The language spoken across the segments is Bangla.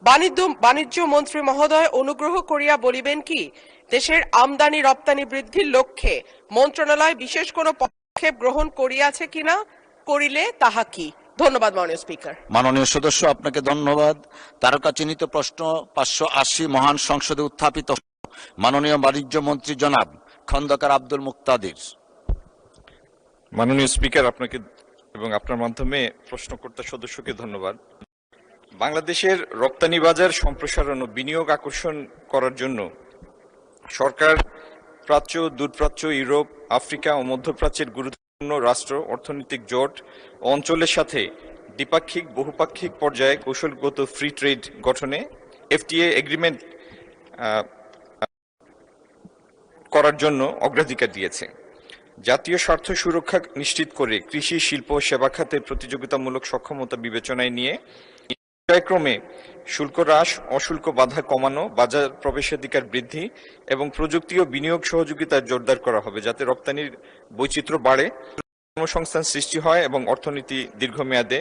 বাণিজ্য মন্ত্রী মহোদয় অনুগ্রহ করিয়া বলিবেন কি, দেশের আমদানি রপ্তানি বৃদ্ধির লক্ষ্যে মন্ত্রণালয় বিশেষ কোনো পদক্ষেপ গ্রহণ করিয়াছে কিনা, করিলে তাহা কি? ধন্যবাদ মাননীয় স্পিকার। মাননীয় সদস্য, আপনাকে ধন্যবাদ। তারকা চিহ্নিত প্রশ্ন 580 মহান সংসদে উত্থাপিত মাননীয় বাণিজ্য মন্ত্রী জনাব খন্দকার আব্দুল মুক্তাদির। মাননীয় স্পিকার, আপনাকে এবং আপনার মাধ্যমে প্রশ্নকর্তা সদস্যকে ধন্যবাদ। বাংলাদেশের রপ্তানি বাজার সম্প্রসারণ ও বিনিয়োগ আকর্ষণ করার জন্য সরকার প্রাচ্য, দূরপ্রাচ্য, ইউরোপ, আফ্রিকা ও মধ্যপ্রাচ্যের গুরুত্বপূর্ণ রাষ্ট্র, অর্থনৈতিক জোট ও অঞ্চলের সাথে দ্বিপাক্ষিক, বহুপাক্ষিক পর্যায়ে কৌশলগত ফ্রি ট্রেড গঠনে FTA এগ্রিমেন্ট করার জন্য অগ্রাধিকার দিয়েছে। জাতীয় স্বার্থ সুরক্ষা নিশ্চিত করে কৃষি, শিল্প ও সেবা খাতের প্রতিযোগিতামূলক সক্ষমতা বিবেচনায় নিয়ে পর্যায়ক্রমে শুল্ক হ্রাস, অশুল্ক বাধা কমানো, বাজার প্রবেশাধিকার বৃদ্ধি এবং প্রযুক্তি ও বিনিয়োগ সহযোগিতা জোরদার করা হবে, যাতে রপ্তানির বৈচিত্র্য বাড়ে, কর্মসংস্থান সৃষ্টি হয় এবং অর্থনীতি দীর্ঘমেয়াদে।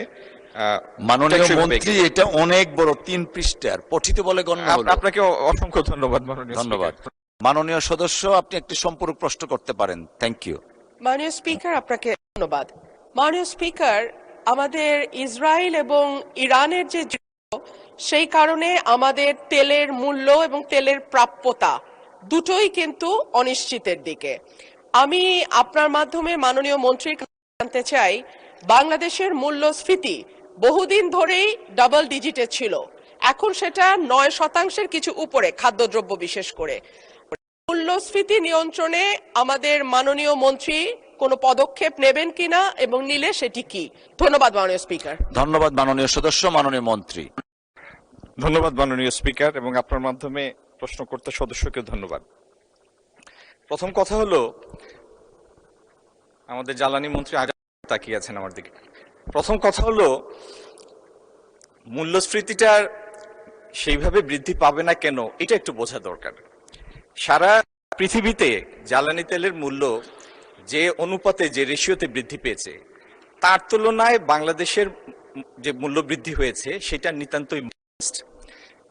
মাননীয় মন্ত্রী, এটা অনেক বড় 3 পৃষ্ঠার, পঠিত বলে গণ্য হলো। আপনাকে অসংখ্য ধন্যবাদ মাননীয়। ধন্যবাদ। মাননীয় সদস্য, আপনি একটি সম্পূরক প্রশ্ন করতে পারেন। Thank you. মাননীয় স্পিকার, আপনাকে ধন্যবাদ। মাননীয় স্পিকার, আমাদের ইসরায়েল এবং ইরানের যে যুদ্ধ, সেই কারণে আমাদের তেলের মূল্য এবং তেলের প্রাপ্যতা দুটোই কিন্তু অনিশ্চিতের দিকে। আমি আপনার মাধ্যমে মাননীয় মন্ত্রীর কাছে জানতে চাই, বাংলাদেশের মূল্যস্ফীতি বহুদিন ধরেই ডাবল ডিজিটে ছিল, এখন সেটা 9% কিছু উপরে, খাদ্যদ্রব্য বিশেষ করে। মূল্যস্ফীতি নিয়ন্ত্রণে আমাদের মাননীয় মন্ত্রী কোনো পদক্ষেপ নেবেন কিনা এবং নিলে সেটি কি? ধন্যবাদ মাননীয় স্পিকার। ধন্যবাদ মাননীয় সদস্য। মাননীয় মন্ত্রী। ধন্যবাদ মাননীয় স্পিকার, এবং আপনার মাধ্যমে প্রশ্নকর্তা সদস্যকে ধন্যবাদ। প্রথম কথা হলো, আমাদের জ্বালানি মন্ত্রী আজ তাকিয়ে আছেন আমার দিকে। প্রথম কথা হলো, মূল্যস্ফীতিটার সেইভাবে বৃদ্ধি পাবে না কেন, এটা একটু বোঝা দরকার। সারা পৃথিবীতে জ্বালানি তেলের মূল্য যে অনুপাতে, যে রেশিওতে বৃদ্ধি পেয়েছে, তার তুলনায় বাংলাদেশের যে মূল্য বৃদ্ধি হয়েছে সেটা নিতান্তই মডেস্ট।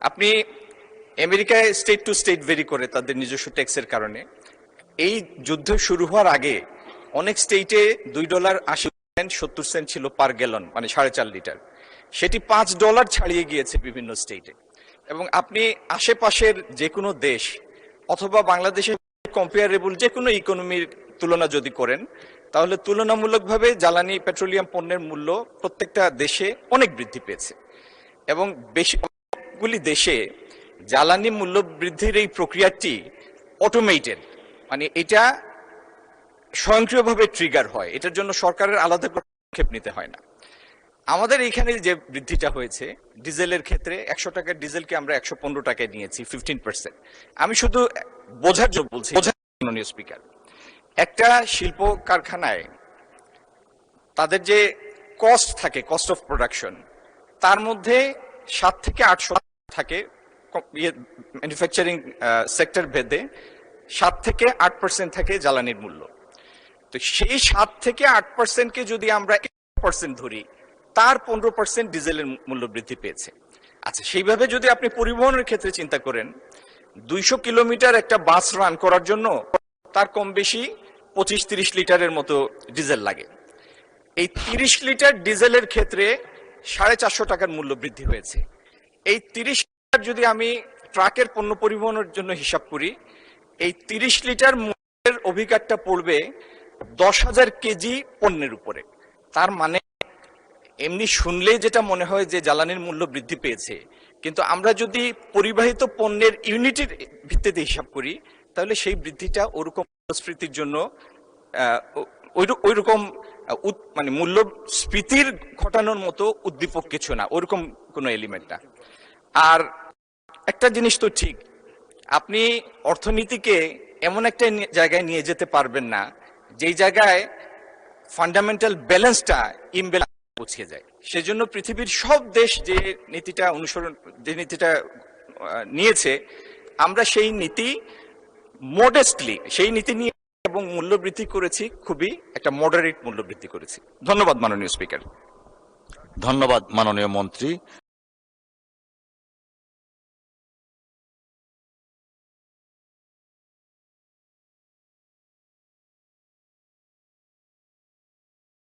আপনি আমেরিকায় স্টেট টু স্টেট ভেরি করে তাদের নিজস্ব ট্যাক্সের কারণে। এই যুদ্ধ শুরু হওয়ার আগে অনেক স্টেটে $2.80 ছিল পার গ্যালন, মানে 4.5 লিটার। সেটি $5 ছাড়িয়ে গিয়েছে বিভিন্ন স্টেটে। এবং আপনি আশেপাশের যে কোনো দেশ অথবা বাংলাদেশের কম্পেয়ারেবল যে কোনো ইকোনমির তুলনা যদি করেন, তাহলে তুলনামূলকভাবে জ্বালানি পেট্রোলিয়াম পণ্যের মূল্য প্রত্যেকটা দেশে অনেক বৃদ্ধি পেয়েছে। এবং বেশিগুলি দেশে জ্বালানি মূল্য বৃদ্ধির এই প্রক্রিয়াটি অটোমেটেড, মানে এটা স্বয়ংক্রিয়ভাবে ট্রিগার হয়, এটার জন্য সরকারের আলাদা পদক্ষেপ নিতে হয় না। আমাদের এখানে যে বৃদ্ধিটা হয়েছে ডিজেলের ক্ষেত্রে, 100 টাকার ডিজেলকে আমরা 115 টাকায় নিয়েছি, 15%। আমি শুধু বোঝার জন্য বলছি, মাননীয় স্পিকার, একটা শিল্প কারখানায় তাদের যে কস্ট থাকে, কস্ট অফ প্রোডাকশন, তার মধ্যে 7 থেকে 8 থাকে ম্যানুফ্যাকচারিং সেক্টর ভেদে, 7 থেকে 8% থাকে জ্বালানির মূল্য। তো সেই 7 থেকে 8%কে যদি আমরা 1% ধরি, তার 15% ডিজেলের মূল্য বৃদ্ধি পেয়েছে। আচ্ছা, সেইভাবে যদি আপনি পরিবহনের ক্ষেত্রে চিন্তা করেন, 200 কিলোমিটার একটা বাস রান করার জন্য তার কম বেশি 25-30 লিটারের মতো ডিজেল লাগে। এই 30 লিটার ডিজেলের ক্ষেত্রে 450 টাকার মূল্য বৃদ্ধি হয়েছে। এই 30 লিটার যদি আমি ট্রাকের পণ্য পরিবহনের জন্য হিসাব করি, এই 30 লিটার মূল্যের অভিকারটা পড়বে 10,000 কেজি পণ্যের উপরে। তার মানে এমনি শুনলেই যেটা মনে হয় যে জ্বালানির মূল্য বৃদ্ধি পেয়েছে, কিন্তু আমরা যদি পরিবাহিত পণ্যের ইউনিটের ভিত্তিতে হিসাব করি, তাহলে সেই বৃদ্ধিটা ওরকম মূল্যস্ফীতির জন্য ওইরকম মানে মূল্যস্ফীতির ঘটানোর মতো উদ্দীপক কিছু না, ওরকম কোনো এলিমেন্ট না। আর একটা জিনিস তো ঠিক, আপনি অর্থনীতিকে এমন একটা জায়গায় নিয়ে যেতে পারবেন না যেই জায়গায় ফান্ডামেন্টাল ব্যালেন্সটা ইমব্যালেন্স পৌঁছে যায়। সেজন্য পৃথিবীর সব দেশ যে নীতিটা নিয়েছে, আমরা সেই নীতি মডেস্টলি সেই নীতি নিয়ে এবং মূল্য বৃদ্ধি করেছি, খুবই একটা মডারেট মূল্য বৃদ্ধি করেছি। ধন্যবাদ মাননীয় স্পিকার। ধন্যবাদ মাননীয় মন্ত্রী।